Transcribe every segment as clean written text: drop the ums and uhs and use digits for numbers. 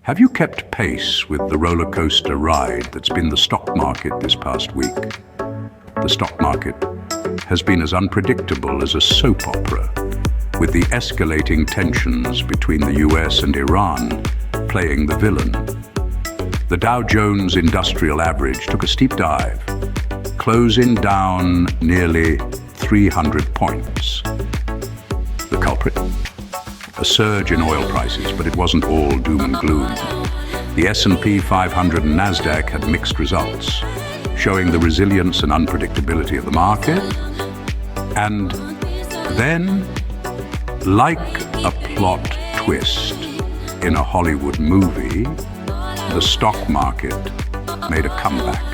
Have you kept pace with the roller coaster ride that's been the stock market this past week? The stock market has been as unpredictable as a soap opera, with the escalating tensions between the US and Iran playing the villain. The Dow Jones Industrial Average took a steep dive, closing down nearly 300 points. The culprit? A surge in oil prices, but it wasn't all doom and gloom. The S&P 500 and Nasdaq had mixed results, showing the resilience and unpredictability of the market. And then, like a plot twist in a Hollywood movie, the stock market made a comeback.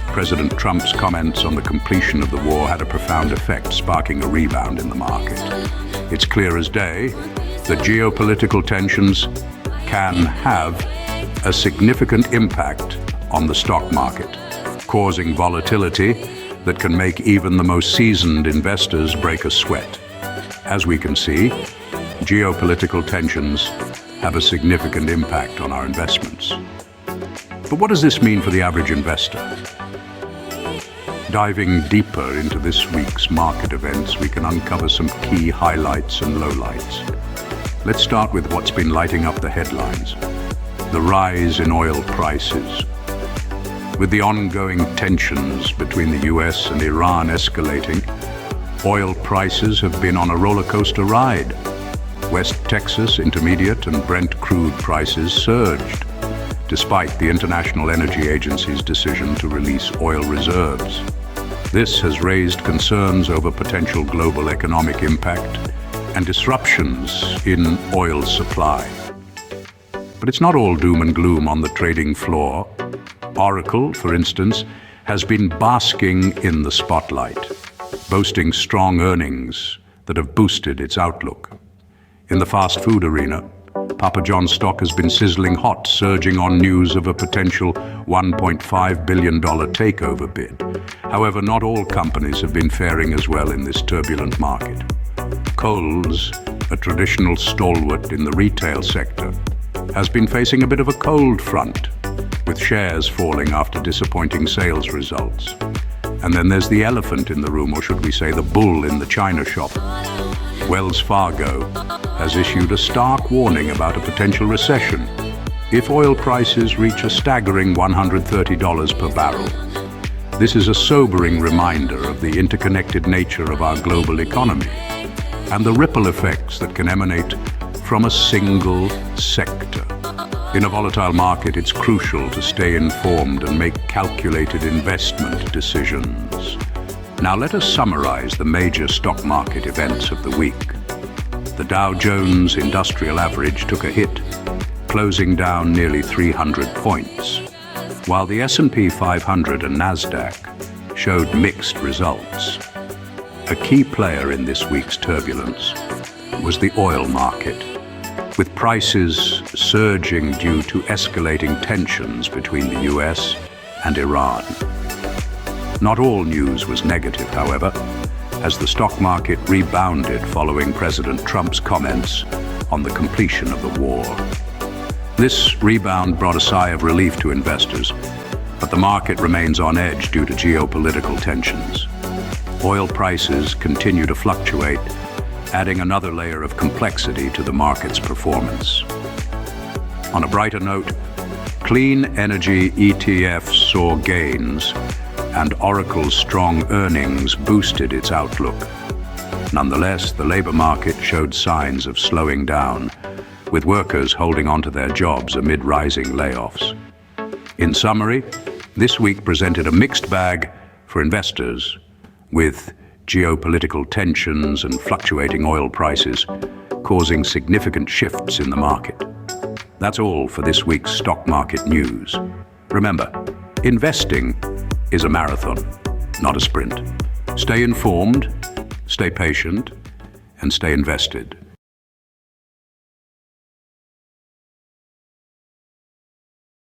President Trump's comments on the completion of the war had a profound effect, sparking a rebound in the market. It's clear as day that geopolitical tensions can have a significant impact on the stock market, causing volatility that can make even the most seasoned investors break a sweat. As we can see, geopolitical tensions have a significant impact on our investments. But what does this mean for the average investor? Diving deeper into this week's market events, we can uncover some key highlights and lowlights. Let's start with what's been lighting up the headlines: the rise in oil prices. With the ongoing tensions between the US and Iran escalating, oil prices have been on a roller coaster ride. West Texas Intermediate and Brent crude prices surged, despite the International Energy Agency's decision to release oil reserves. This has raised concerns over potential global economic impact and disruptions in oil supply. But it's not all doom and gloom on the trading floor. Oracle, for instance, has been basking in the spotlight, boasting strong earnings that have boosted its outlook. In the fast food arena, Papa John's stock has been sizzling hot, surging on news of a potential $1.5 billion takeover bid. However, not all companies have been faring as well in this turbulent market. Kohl's, a traditional stalwart in the retail sector, has been facing a bit of a cold front, with shares falling after disappointing sales results. And then there's the elephant in the room, or should we say the bull in the china shop. Wells Fargo has issued a stark warning about a potential recession if oil prices reach a staggering $130 per barrel. This is a sobering reminder of the interconnected nature of our global economy and the ripple effects that can emanate from a single sector. In a volatile market, it's crucial to stay informed and make calculated investment decisions. Now let us summarize the major stock market events of the week. The Dow Jones Industrial Average took a hit, closing down nearly 300 points, while the S&P 500 and Nasdaq showed mixed results. A key player in this week's turbulence was the oil market, with prices surging due to escalating tensions between the US and Iran. Not all news was negative, however, as the stock market rebounded following President Trump's comments on the completion of the war. This rebound brought a sigh of relief to investors, but the market remains on edge due to geopolitical tensions. Oil prices continue to fluctuate, adding another layer of complexity to the market's performance. On a brighter note, clean energy ETFs saw gains, and Oracle's strong earnings boosted its outlook. Nonetheless, the labor market showed signs of slowing down, with workers holding on to their jobs amid rising layoffs. In summary, this week presented a mixed bag for investors, with geopolitical tensions and fluctuating oil prices causing significant shifts in the market. That's all for this week's stock market news. Remember, investing is a marathon, not a sprint. Stay informed, stay patient, and stay invested.